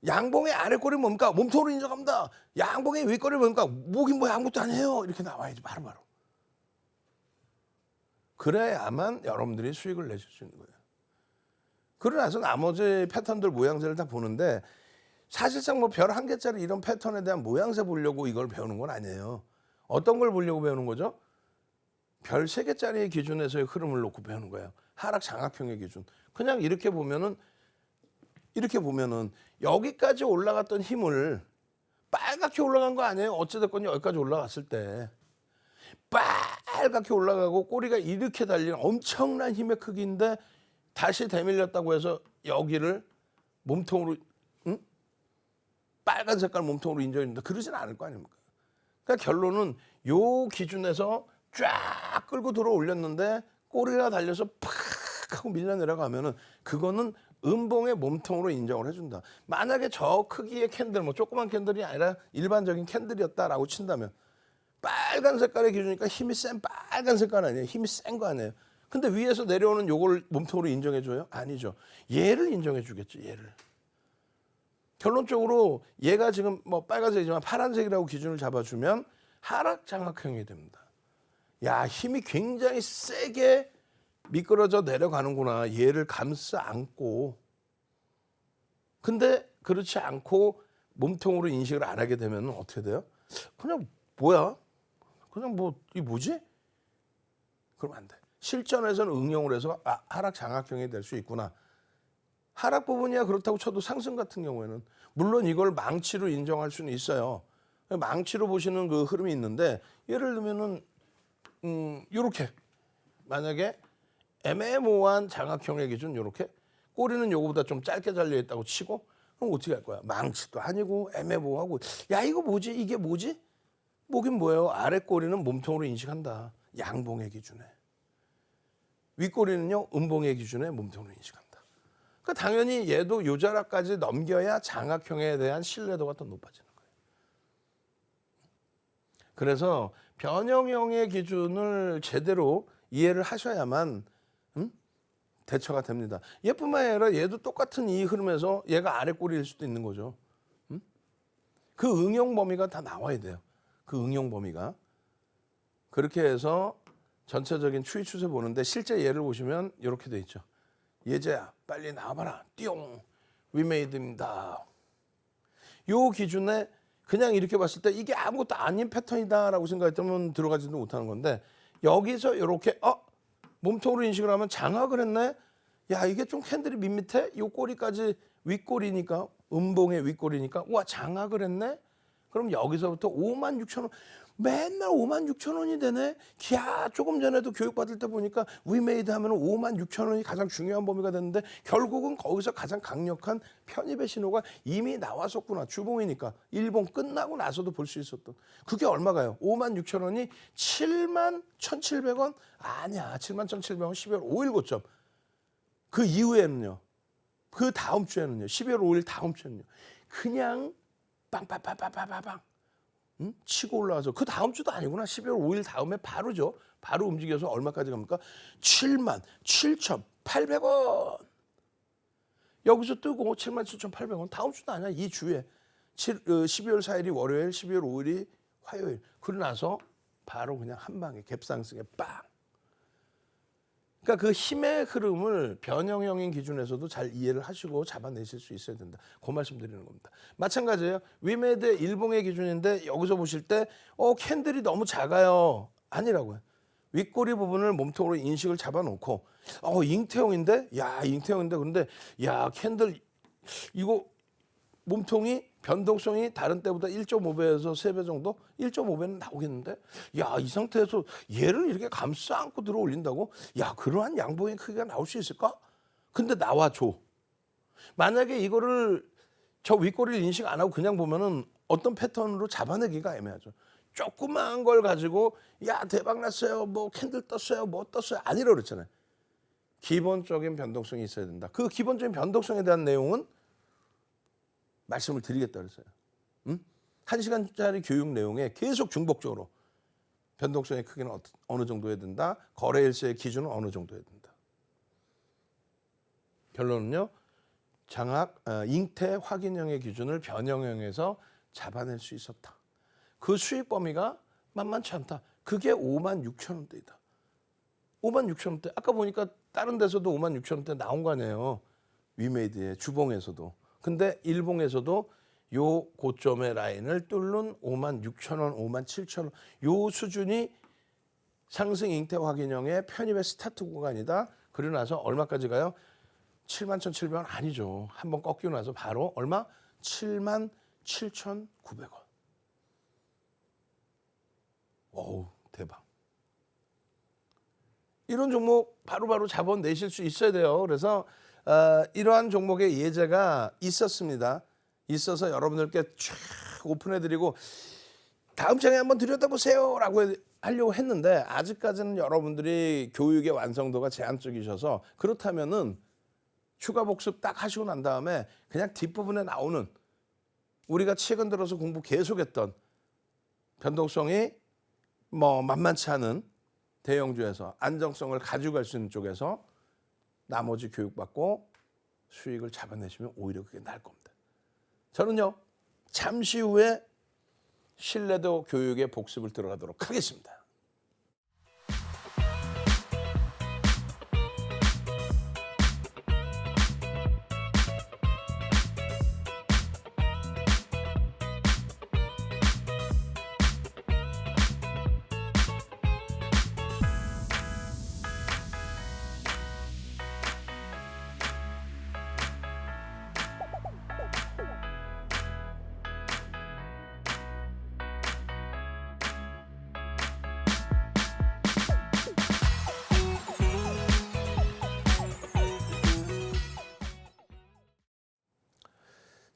양봉의 아랫꼬리는 뭡니까? 몸통으로 인정합니다. 양봉의 윗꼬리는 뭡니까? 목이 뭐 아무것도 아니에요. 이렇게 나와야지 바로바로. 그래야만 여러분들이 수익을 내실 수 있는 거예요. 그러고 나서 나머지 패턴들 모양새를 다 보는데 사실상 뭐 별 한 개짜리 이런 패턴에 대한 모양새 보려고 이걸 배우는 건 아니에요. 어떤 걸 보려고 배우는 거죠? 별 3개짜리의 기준에서의 흐름을 놓고 배우는 거예요. 하락 장악형의 기준. 그냥 이렇게 보면은 여기까지 올라갔던 힘을 빨갛게 올라간 거 아니에요? 어찌됐건 여기까지 올라갔을 때. 빨갛게 올라가고 꼬리가 이렇게 달리는 엄청난 힘의 크기인데 다시 대밀렸다고 해서 여기를 몸통으로 빨간 색깔 몸통으로 인정했는데 그러진 않을 거 아닙니까? 그러니까 결론은 요 기준에서 쫙 끌고 들어 올렸는데 꼬리가 달려서 팍 하고 밀려 내려가면은 그거는 음봉의 몸통으로 인정을 해준다. 만약에 저 크기의 캔들, 뭐 조그만 캔들이 아니라 일반적인 캔들이었다라고 친다면 빨간 색깔의 기준이니까 힘이 센 빨간 색깔 아니에요. 힘이 센 거 아니에요. 근데 위에서 내려오는 요걸 몸통으로 인정해줘요? 아니죠. 얘를 인정해주겠죠. 얘를. 결론적으로 얘가 지금 뭐 빨간색이지만 파란색이라고 기준을 잡아주면 하락 장악형이 됩니다. 야, 힘이 굉장히 세게 미끄러져 내려가는구나. 얘를 감싸 안고. 근데 그렇지 않고 몸통으로 인식을 안 하게 되면 어떻게 돼요? 그냥 뭐야? 그냥 뭐 이 뭐지? 그러면 안 돼. 실전에서는 응용을 해서 하락 장악형이 될 수 있구나. 하락 부분이야 그렇다고 쳐도 상승 같은 경우에는 물론 이걸 망치로 인정할 수는 있어요. 망치로 보시는 그 흐름이 있는데 예를 들면은 요렇게 만약에 애매모호한 장악형의 기준 요렇게 꼬리는 요거보다 좀 짧게 잘려 있다고 치고 그럼 어떻게 할 거야? 망치도 아니고 애매모호하고 야 이거 뭐지? 이게 뭐지? 뭐긴 뭐예요? 아래 꼬리는 몸통으로 인식한다. 양봉의 기준에. 윗꼬리는요 음봉의 기준에 몸통으로 인식한다. 그러니까 당연히 얘도 요 자락까지 넘겨야 장악형에 대한 신뢰도가 더 높아지는 거예요. 그래서 변형형의 기준을 제대로 이해를 하셔야만 대처가 됩니다. 얘뿐만 아니라 얘도 똑같은 이 흐름에서 얘가 아래 꼬리일 수도 있는 거죠. 그 응용 범위가 다 나와야 돼요. 그 응용 범위가. 그렇게 해서 전체적인 추이 추세 보는데 실제 예를 보시면 이렇게 돼 있죠. 예재야 빨리 나와봐라. 띠용. 위메이드입니다. 요 기준에 그냥 이렇게 봤을 때 이게 아무것도 아닌 패턴이다라고 생각했다면 들어가지도 못하는 건데 여기서 이렇게 몸통으로 인식을 하면 장악을 했네. 야 이게 좀 캔들이 밋밋해. 요 꼬리까지 윗꼬리니까 음봉의 윗꼬리니까 와 장악을 했네. 그럼 여기서부터 56,000원 맨날 56,000원이 되네. 야 조금 전에도 교육받을 때 보니까 위메이드 하면 56,000원이 가장 중요한 범위가 됐는데 결국은 거기서 가장 강력한 편입의 신호가 이미 나왔었구나. 주봉이니까 일봉 끝나고 나서도 볼 수 있었던. 그게 얼마가요? 56,000원이 71,700원? 아니야. 71,700원 12월 5일 고점. 그 이후에는요. 그 다음 주에는요. 12월 5일 다음 주에는요. 그냥 빵빵빵빵빵빵 치고 올라와서 그 다음 주도 아니구나. 12월 5일 다음에 바로죠. 바로 움직여서 얼마까지 갑니까? 77,800원. 여기서 뜨고 77,800원. 다음 주도 아니야. 이 주에. 12월 4일이 월요일, 12월 5일이 화요일. 그러고 나서 바로 그냥 한 방에 갭상승에 빵. 그러니까 그 힘의 흐름을 변형형인 기준에서도 잘 이해를 하시고 잡아내실 수 있어야 된다. 그 말씀 드리는 겁니다. 마찬가지예요. 위메드 일봉의 기준인데 여기서 보실 때 캔들이 너무 작아요. 아니라고요. 윗꼬리 부분을 몸통으로 인식을 잡아놓고 잉태형인데? 야 잉태형인데 그런데 야 캔들 이거 몸통이 변동성이 다른 때보다 1.5배에서 3배 정도? 1.5배는 나오겠는데? 야, 이 상태에서 얘를 이렇게 감싸 안고 들어 올린다고? 야, 그러한 양봉의 크기가 나올 수 있을까? 근데 나와줘. 만약에 이거를 저 윗꼬리를 인식 안 하고 그냥 보면은 어떤 패턴으로 잡아내기가 애매하죠. 조그마한 걸 가지고 야, 대박 났어요. 뭐 캔들 떴어요. 뭐 떴어요. 아니라 그랬잖아요. 기본적인 변동성이 있어야 된다. 그 기본적인 변동성에 대한 내용은 말씀을 드리겠다 그랬어요. 1시간짜리 교육 내용에 계속 중복적으로 변동성의 크기는 어느 정도 해야 된다. 거래일수의 기준은 어느 정도 해야 된다. 결론은요. 장악, 잉태 확인형의 기준을 변형형에서 잡아낼 수 있었다. 그 수익 범위가 만만치 않다. 그게 56,000원대이다. 56,000원대. 아까 보니까 다른 데서도 56,000원대 나온 거 아니에요. 위메이드의 주봉에서도. 근데 일봉에서도 요 고점의 라인을 뚫는 56,000원, 57,000원 요 수준이 상승 잉태 확인형의 편입의 스타트 구간이다. 그러고 나서 얼마까지 가요? 71,700원 아니죠. 한번 꺾이고 나서 바로 얼마? 77,800원. 7,900원. 어우, 대박. 이런 종목 바로바로 자본 내실 수 있어야 돼요. 그래서 이러한 종목의 예제가 있었습니다. 있어서 여러분들께 쫙 오픈해드리고 다음 장에 한번 들여다보세요라고 하려고 했는데 아직까지는 여러분들이 교육의 완성도가 제한적이셔서 그렇다면은 추가 복습 딱 하시고 난 다음에 그냥 뒷부분에 나오는 우리가 최근 들어서 공부 계속했던 변동성이 뭐 만만치 않은 대형주에서 안정성을 가져갈 수 있는 쪽에서 나머지 교육받고 수익을 잡아내시면 오히려 그게 나을 겁니다. 저는요, 잠시 후에 신뢰도 교육의 복습을 들어가도록 하겠습니다.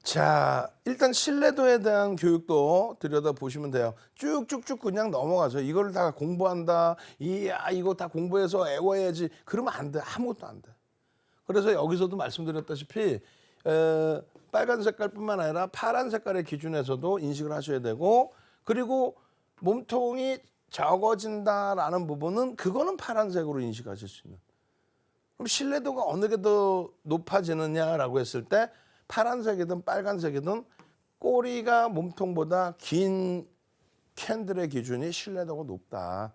자, 일단 신뢰도에 대한 교육도 들여다보시면 돼요. 쭉쭉쭉 그냥 넘어가죠. 이걸 다 공부한다. 이야, 이거 다 공부해서 외워야지. 그러면 안 돼. 아무것도 안 돼. 그래서 여기서도 말씀드렸다시피 빨간 색깔뿐만 아니라 파란 색깔의 기준에서도 인식을 하셔야 되고, 그리고 몸통이 적어진다라는 부분은 그거는 파란색으로 인식하실 수 있는. 그럼 신뢰도가 어느 게 더 높아지느냐라고 했을 때 파란색이든 빨간색이든 꼬리가 몸통보다 긴 캔들의 기준이 신뢰도가 높다.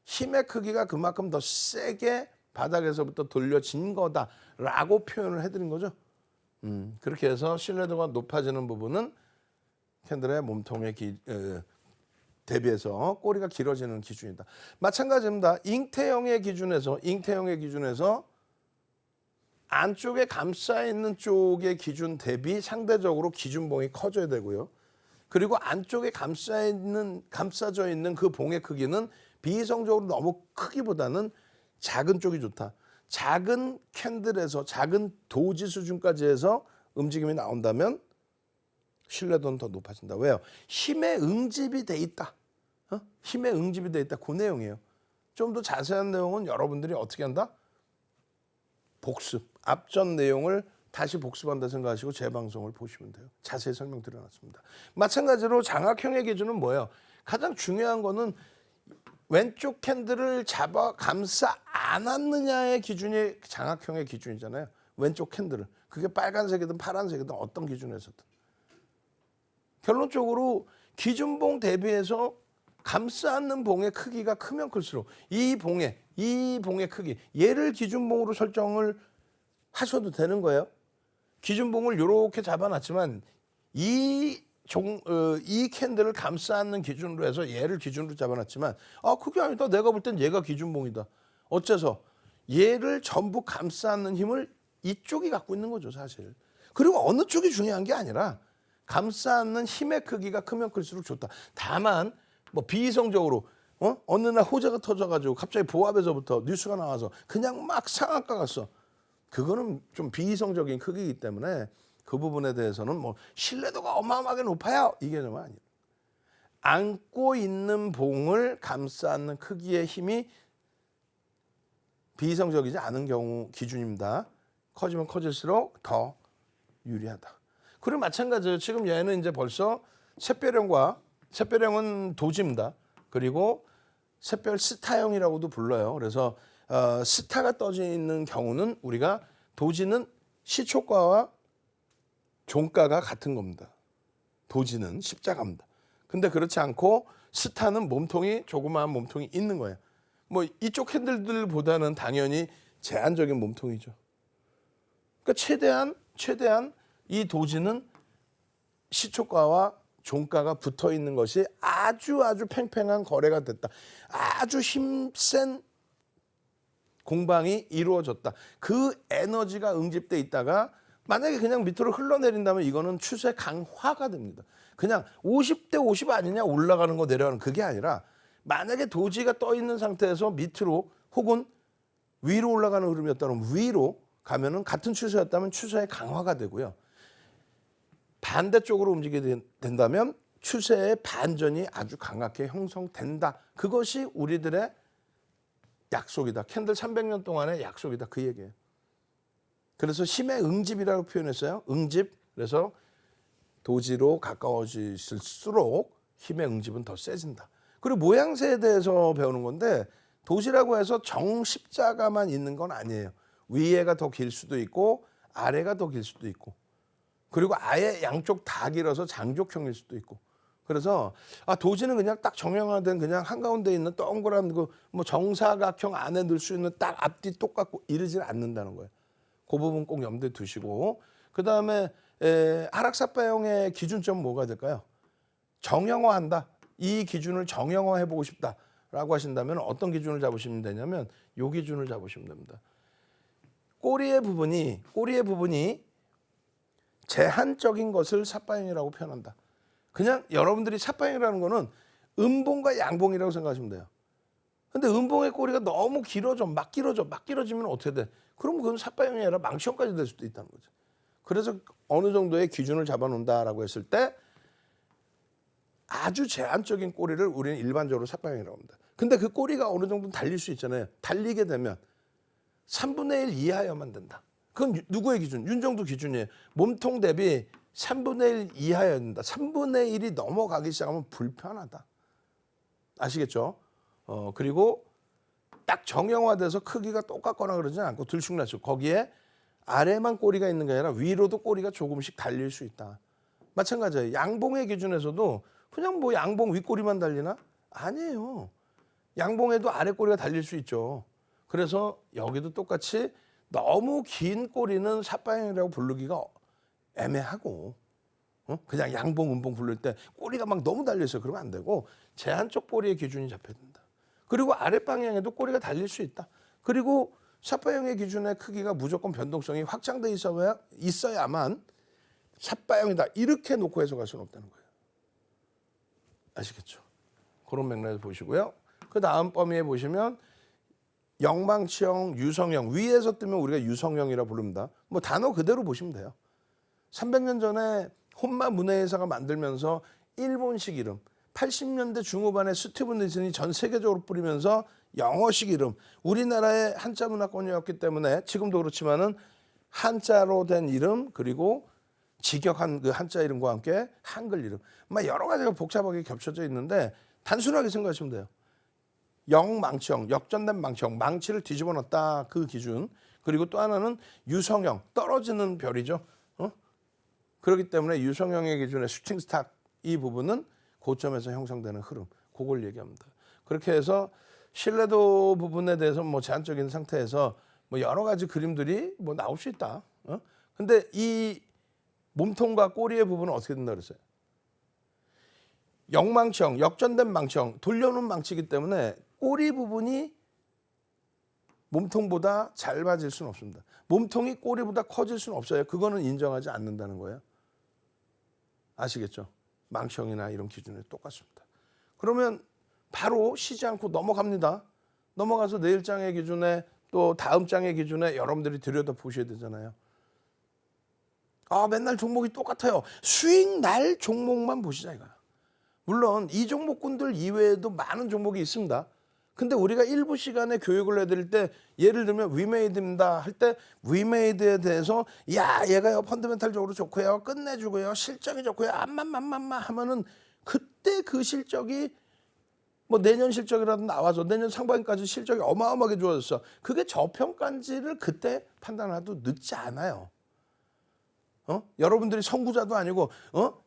힘의 크기가 그만큼 더 세게 바닥에서부터 돌려진 거다라고 표현을 해드린 거죠. 그렇게 해서 신뢰도가 높아지는 부분은 캔들의 몸통에 대비해서 꼬리가 길어지는 기준이다. 마찬가지입니다. 잉태형의 기준에서 안쪽에 감싸 있는 쪽의 기준 대비 상대적으로 기준봉이 커져야 되고요. 그리고 안쪽에 감싸져 있는 그 봉의 크기는 비이성적으로 너무 크기보다는 작은 쪽이 좋다. 작은 캔들에서 작은 도지 수준까지 해서 움직임이 나온다면 신뢰도는 더 높아진다. 왜요? 힘에 응집이 돼 있다. 힘에 응집이 돼 있다. 그 내용이에요. 좀 더 자세한 내용은 여러분들이 어떻게 한다? 복습. 앞전 내용을 다시 복습한다 생각하시고 제 방송을 보시면 돼요. 자세히 설명드려놨습니다. 마찬가지로 장악형의 기준은 뭐예요? 가장 중요한 거는 왼쪽 캔들을 잡아 감싸 안았느냐의 기준이 장악형의 기준이잖아요. 왼쪽 캔들을. 그게 빨간색이든 파란색이든 어떤 기준에서든. 결론적으로 기준봉 대비해서 감싸 안는 봉의 크기가 크면 클수록 이 봉의 크기, 얘를 기준봉으로 설정을 하셔도 되는 거예요. 기준봉을 이렇게 잡아놨지만 이 캔들을 감싸 안는 기준으로 해서 얘를 기준으로 잡아놨지만 그게 아니다. 내가 볼 땐 얘가 기준봉이다. 어째서? 얘를 전부 감싸 안는 힘을 이쪽이 갖고 있는 거죠, 사실. 그리고 어느 쪽이 중요한 게 아니라 감싸 안는 힘의 크기가 크면 클수록 좋다. 다만 뭐 비이성적으로 어느 날 호재가 터져가지고 갑자기 보합에서부터 뉴스가 나와서 그냥 막 상한가 갔어. 그거는 좀 비이성적인 크기이기 때문에 그 부분에 대해서는 뭐 신뢰도가 어마어마하게 높아요. 이 개념은 아니에요. 안고 있는 봉을 감싸 안는 크기의 힘이 비이성적이지 않은 경우 기준입니다. 커지면 커질수록 더 유리하다. 그리고 마찬가지예요. 지금 얘는 이제 벌써 샛별형은 도지입니다. 그리고 샛별 스타형이라고도 불러요. 그래서 스타가 떠져 있는 경우는 우리가 도지는 시초가와 종가가 같은 겁니다. 도지는 십자가입니다. 근데 그렇지 않고 스타는 조그마한 몸통이 있는 거예요. 뭐 이쪽 핸들들보다는 당연히 제한적인 몸통이죠. 그러니까 최대한 이 도지는 시초가와 종가가 붙어 있는 것이 아주 팽팽한 거래가 됐다. 아주 힘센 공방이 이루어졌다. 그 에너지가 응집돼 있다가 만약에 그냥 밑으로 흘러내린다면 이거는 추세 강화가 됩니다. 그냥 50대 50 아니냐 올라가는 거 내려가는 그게 아니라 만약에 도지가 떠 있는 상태에서 밑으로 혹은 위로 올라가는 흐름이었다면 위로 가면은 같은 추세였다면 추세의 강화가 되고요. 반대쪽으로 움직이게 된다면 추세의 반전이 아주 강하게 형성된다. 그것이 우리들의 약속이다. 캔들 300년 동안의 약속이다. 그 얘기예요. 그래서 힘의 응집이라고 표현했어요. 응집. 그래서 도지로 가까워질수록 힘의 응집은 더 세진다. 그리고 모양새에 대해서 배우는 건데 도지라고 해서 정십자가만 있는 건 아니에요. 위에가 더 길 수도 있고 아래가 더 길 수도 있고 그리고 아예 양쪽 다 길어서 장족형일 수도 있고 그래서 도지는 그냥 딱 정형화된 그냥 한가운데 있는 동그란 그 뭐 정사각형 안에 넣을 수 있는 딱 앞뒤 똑같고 이러지는 않는다는 거예요. 그 부분 꼭 염두에 두시고 그다음에 하락사파형의 기준점 뭐가 될까요? 정형화한다. 이 기준을 정형화해보고 싶다라고 하신다면 어떤 기준을 잡으시면 되냐면 이 기준을 잡으시면 됩니다. 꼬리의 부분이 제한적인 것을 삿바형이라고 표현한다. 그냥 여러분들이 삿바형이라는 거는 음봉과 양봉이라고 생각하시면 돼요. 근데 음봉의 꼬리가 너무 길어져, 막 길어지면 어떻게 돼? 그럼 그건 삿바형이 아니라 망치형까지 될 수도 있다는 거죠. 그래서 어느 정도의 기준을 잡아놓는다라고 했을 때 아주 제한적인 꼬리를 우리는 일반적으로 삿바형이라고 합니다. 근데 그 꼬리가 어느 정도 달릴 수 있잖아요. 달리게 되면 3분의 1 이하여만 된다. 그건 누구의 기준? 윤정도 기준이에요. 몸통 대비 3분의 1 이하여야 된다. 3분의 1이 넘어가기 시작하면 불편하다. 아시겠죠? 그리고 딱 정형화돼서 크기가 똑같거나 그러지 않고 들쑥날쑥 거기에 아래만 꼬리가 있는 게 아니라 위로도 꼬리가 조금씩 달릴 수 있다. 마찬가지예요. 양봉의 기준에서도 그냥 뭐 양봉 윗꼬리만 달리나? 아니에요. 양봉에도 아래 꼬리가 달릴 수 있죠. 그래서 여기도 똑같이 너무 긴 꼬리는 삿바형이라고 부르기가 애매하고 그냥 양봉, 음봉 부를 때 꼬리가 막 너무 달려있어요. 그러면 안 되고 제한적 꼬리의 기준이 잡혀야 된다. 그리고 아랫방향에도 꼬리가 달릴 수 있다. 그리고 삿바형의 기준의 크기가 무조건 변동성이 확장돼 있어야만 삿바형이다. 이렇게 놓고 해석할 수는 없다는 거예요. 아시겠죠? 그런 맥락에서 보시고요. 그 다음 범위에 보시면 영망치형, 유성형. 위에서 뜨면 우리가 유성형이라 부릅니다. 뭐 단어 그대로 보시면 돼요. 300년 전에 혼마 문해회사가 만들면서 일본식 이름, 80년대 중후반에 스티븐 니슨이 전 세계적으로 뿌리면서 영어식 이름, 우리나라의 한자 문화권이었기 때문에 지금도 그렇지만은 한자로 된 이름 그리고 직역한 그 한자 이름과 함께 한글 이름, 막 여러 가지가 복잡하게 겹쳐져 있는데 단순하게 생각하시면 돼요. 영망치형, 역전된 망치형, 망치를 뒤집어 놨다 그 기준. 그리고 또 하나는 유성형, 떨어지는 별이죠. 그렇기 때문에 유성형의 기준의 슈팅 스탁 이 부분은 고점에서 형성되는 흐름, 그걸 얘기합니다. 그렇게 해서 신뢰도 부분에 대해서 뭐 제한적인 상태에서 뭐 여러 가지 그림들이 뭐 나올 수 있다. 근데 이 몸통과 꼬리의 부분은 어떻게 된다 그랬어요? 역망치형, 역전된 망치형, 돌려놓은 망치이기 때문에 꼬리 부분이 몸통보다 짧아질 수는 없습니다. 몸통이 꼬리보다 커질 수는 없어요. 그거는 인정하지 않는다는 거예요. 아시겠죠? 망치형이나 이런 기준에 똑같습니다. 그러면 바로 쉬지 않고 넘어갑니다. 넘어가서 내일 장의 기준에 또 다음 장의 기준에 여러분들이 들여다보셔야 되잖아요. 맨날 종목이 똑같아요. 수익 날 종목만 보시자 이거야. 물론 이 종목군들 이외에도 많은 종목이 있습니다. 근데 우리가 일부 시간에 교육을 해드릴 때 예를 들면 위메이드입니다 할 때 위메이드에 대해서 얘가요 펀더멘탈적으로 좋고요 끝내주고요 실적이 좋고요 암만만만만 하면은 그때 그 실적이 뭐 내년 실적이라도 나와서 내년 상반기까지 실적이 어마어마하게 좋아졌어. 그게 저평가인지를 그때 판단하도 늦지 않아요. 여러분들이 선구자도 아니고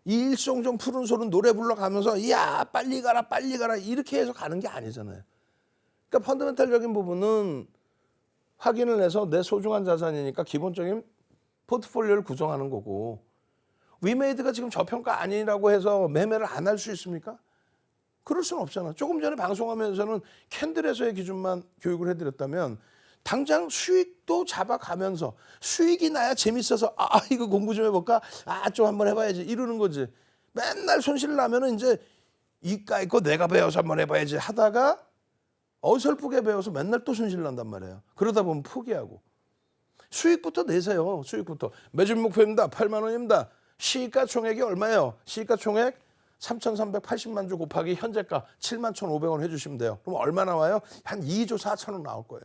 이일송정 푸른 소른 노래 불러가면서 빨리 가라 이렇게 해서 가는 게 아니잖아요. 그러니까 펀더멘탈적인 부분은 확인을 해서 내 소중한 자산이니까 기본적인 포트폴리오를 구성하는 거고 위메이드가 지금 저평가 아니라고 해서 매매를 안 할 수 있습니까? 그럴 수는 없잖아. 조금 전에 방송하면서는 캔들에서의 기준만 교육을 해드렸다면 당장 수익도 잡아가면서 수익이 나야 재밌어서 이거 공부 좀 해볼까? 좀 한번 해봐야지 이러는 거지. 맨날 손실 나면은 이제 이까 있고 내가 배워서 한번 해봐야지 하다가 어설프게 배워서 맨날 또 손실 난단 말이에요. 그러다 보면 포기하고. 수익부터 내세요. 수익부터. 매진 목표입니다. 8만 원입니다. 시가 총액이 얼마예요? 시가 총액 3,380만 주 곱하기 현재가 7만 1,500원 해주시면 돼요. 그럼 얼마 나와요? 한 2조 4천원 나올 거예요.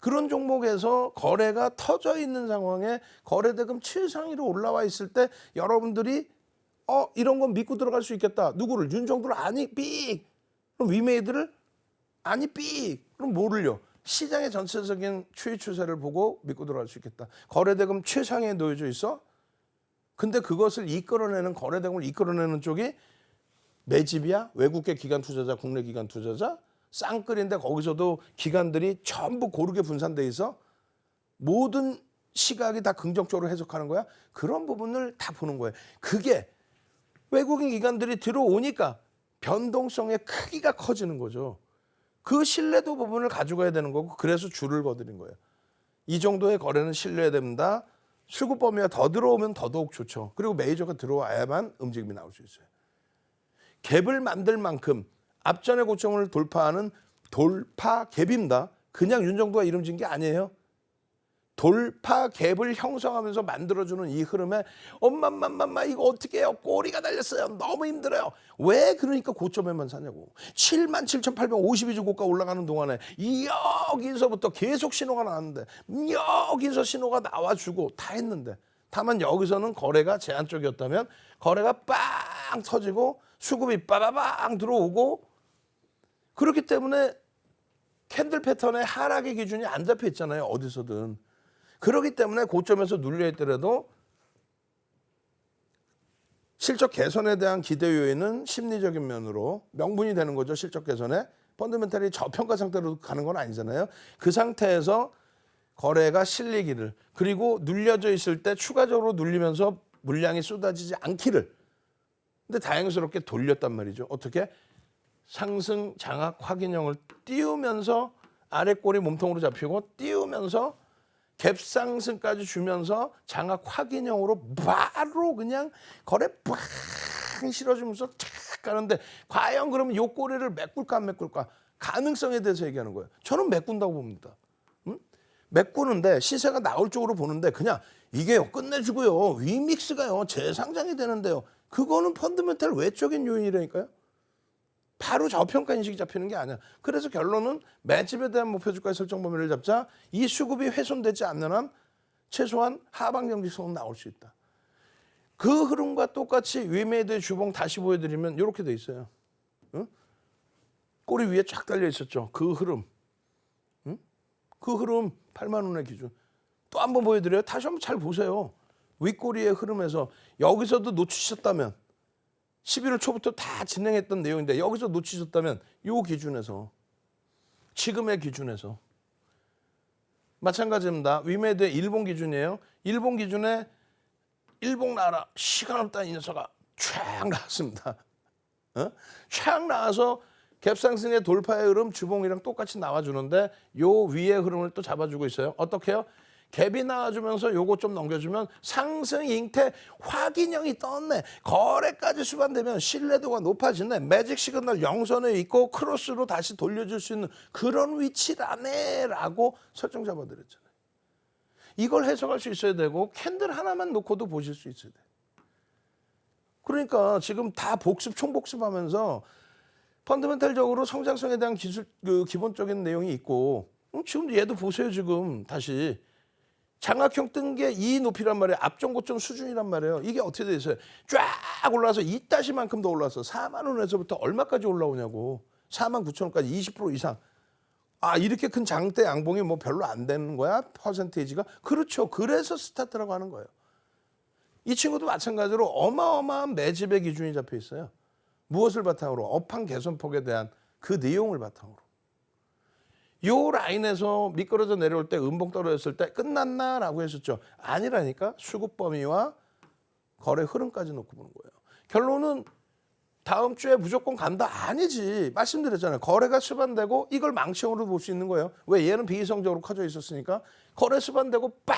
그런 종목에서 거래가 터져 있는 상황에 거래대금 최상위로 올라와 있을 때 여러분들이 이런 건 믿고 들어갈 수 있겠다. 누구를? 윤정도를 아니 삑. 그럼 위메이드를 아니 삑. 그럼 뭐를요? 시장의 전체적인 추이 추세를 보고 믿고 들어갈 수 있겠다. 거래대금 최상위에 놓여져 있어. 근데 그것을 이끌어내는 거래대금을 이끌어내는 쪽이 매집이야? 외국계 기관 투자자, 국내 기관 투자자? 쌍끌인데 거기서도 기관들이 전부 고르게 분산돼 있어. 모든 시각이 다 긍정적으로 해석하는 거야. 그런 부분을 다 보는 거예요. 그게 외국인 기관들이 들어오니까 변동성의 크기가 커지는 거죠. 그 신뢰도 부분을 가져가야 되는 거고 그래서 줄을 거드린 거예요. 이 정도의 거래는 신뢰해야 됩니다. 수급 범위가 더 들어오면 더더욱 좋죠. 그리고 메이저가 들어와야만 움직임이 나올 수 있어요. 갭을 만들 만큼 앞전의 고점을 돌파하는 돌파 갭입니다. 그냥 윤정도가 이름 진 게 아니에요. 돌파 갭을 형성하면서 만들어주는 이 흐름에 엄마 이거 어떻게 해요? 꼬리가 달렸어요. 너무 힘들어요. 왜 그러니까 고점에만 사냐고. 77,852주 고가 올라가는 동안에 여기서부터 계속 신호가 나왔는데 여기서 신호가 나와주고 다 했는데 다만 여기서는 거래가 제한적이었다면 거래가 빵 터지고 수급이 빠바방 들어오고 그렇기 때문에 캔들 패턴의 하락의 기준이 안 잡혀 있잖아요. 어디서든. 그렇기 때문에 고점에서 눌려있더라도 실적 개선에 대한 기대 요인은 심리적인 면으로 명분이 되는 거죠. 실적 개선에. 펀더멘탈이 저평가 상태로 가는 건 아니잖아요. 그 상태에서 거래가 실리기를 그리고 눌려져 있을 때 추가적으로 눌리면서 물량이 쏟아지지 않기를. 근데 다행스럽게 돌렸단 말이죠. 어떻게? 상승 장악 확인형을 띄우면서 아래 꼬리 몸통으로 잡히고 띄우면서 갭상승까지 주면서 장악 확인형으로 바로 그냥 거래 빡 실어주면서 착 가는데 과연 그러면 요 꼬리를 메꿀까 안 메꿀까 가능성에 대해서 얘기하는 거예요. 저는 메꾼다고 봅니다. 메꾸는데 시세가 나올 쪽으로 보는데 그냥 이게요 끝내주고요 위믹스가요 재상장이 되는데요. 그거는 펀더멘탈 외적인 요인이라니까요. 바로 저평가 인식이 잡히는 게 아니야. 그래서 결론은 매집에 대한 목표주가의 설정 범위를 잡자 이 수급이 훼손되지 않는 한 최소한 하방 경직성은 나올 수 있다. 그 흐름과 똑같이 위메이드의 주봉 다시 보여드리면 이렇게 돼 있어요. 응? 꼬리 위에 쫙 달려 있었죠. 그 흐름. 응? 그 흐름 8만 원의 기준. 또 한번 보여드려요. 다시 한번 잘 보세요. 윗꼬리의 흐름에서 여기서도 놓치셨다면 11월 초부터 다 진행했던 내용인데 여기서 놓치셨다면 이 기준에서 지금의 기준에서 마찬가지입니다. 위메드의 일본 기준이에요. 일본 기준에 일본 나라 시간 없다는 인서가 쫙 나왔습니다. 쫙 나와서 갭상승의 돌파의 흐름 주봉이랑 똑같이 나와주는데 요 위의 흐름을 또 잡아주고 있어요. 어떻게 해요? 갭이 나와주면서 요거 좀 넘겨주면 상승 잉태 확인형이 떴네. 거래까지 수반되면 신뢰도가 높아지네. 매직 시그널 영선에 있고 크로스로 다시 돌려줄 수 있는 그런 위치라네 라고 설정 잡아드렸잖아요. 이걸 해석할 수 있어야 되고 캔들 하나만 놓고도 보실 수 있어야 돼요. 그러니까 지금 다 복습 총복습하면서 펀더멘탈적으로 성장성에 대한 기본적인 내용이 있고 지금 얘도 보세요. 지금 다시 장악형 뜬 게 이 높이란 말이에요. 앞전 고점 수준이란 말이에요. 이게 어떻게 돼 있어요? 쫙 올라와서 이따시만큼 더 올라왔어. 4만 원에서부터 얼마까지 올라오냐고. 4만 9천 원까지 20% 이상. 이렇게 큰 장대 양봉이 뭐 별로 안 되는 거야? 퍼센테이지가? 그렇죠. 그래서 스타트라고 하는 거예요. 이 친구도 마찬가지로 어마어마한 매집의 기준이 잡혀 있어요. 무엇을 바탕으로? 업황 개선폭에 대한 그 내용을 바탕으로. 요 라인에서 미끄러져 내려올 때 음봉 떨어졌을 때 끝났나라고 했었죠. 아니라니까. 수급 범위와 거래 흐름까지 놓고 보는 거예요. 결론은 다음 주에 무조건 간다? 아니지. 말씀드렸잖아요. 거래가 수반되고 이걸 망치형으로 볼 수 있는 거예요. 왜? 얘는 비이성적으로 커져 있었으니까 거래 수반되고 빡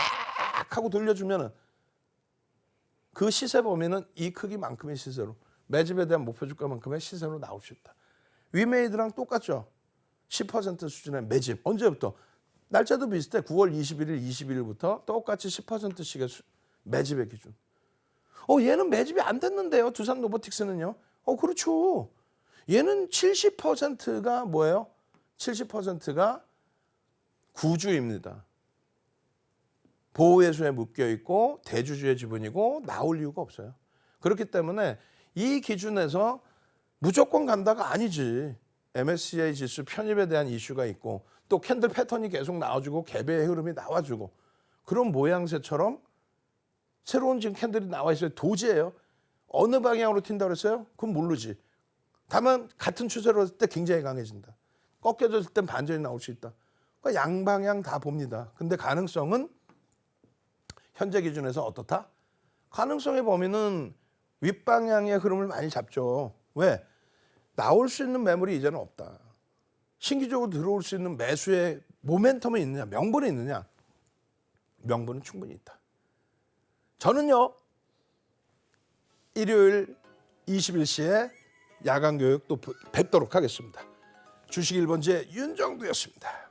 하고 돌려주면은 그 시세 범위는 이 크기만큼의 시세로 매집에 대한 목표 주가만큼의 시세로 나올 수 있다. 위메이드랑 똑같죠. 10% 수준의 매집. 언제부터? 날짜도 비슷해. 9월 21일, 22일부터 똑같이 10%씩의 매집의 기준. 얘는 매집이 안 됐는데요. 두산 로보틱스는요. 그렇죠. 얘는 70%가 뭐예요? 70%가 구주입니다. 보호예수에 묶여 있고 대주주의 지분이고 나올 이유가 없어요. 그렇기 때문에 이 기준에서 무조건 간다가 아니지. MSCI 지수 편입에 대한 이슈가 있고 또 캔들 패턴이 계속 나와주고 개배의 흐름이 나와주고 그런 모양새처럼 새로운 지금 캔들이 나와 있어요. 도지예요. 어느 방향으로 튄다고 그랬어요? 그건 모르지. 다만 같은 추세로 했을 때 굉장히 강해진다. 꺾여졌을 땐 반전이 나올 수 있다. 그러니까 양방향 다 봅니다. 근데 가능성은 현재 기준에서 어떻다? 가능성의 범위는 윗방향의 흐름을 많이 잡죠. 왜? 나올 수 있는 매물이 이제는 없다. 신기적으로 들어올 수 있는 매수의 모멘텀이 있느냐, 명분이 있느냐? 명분은 충분히 있다. 저는요, 일요일 21시에 야간 교육 또 뵙도록 하겠습니다. 주식 1번지의 윤정두였습니다.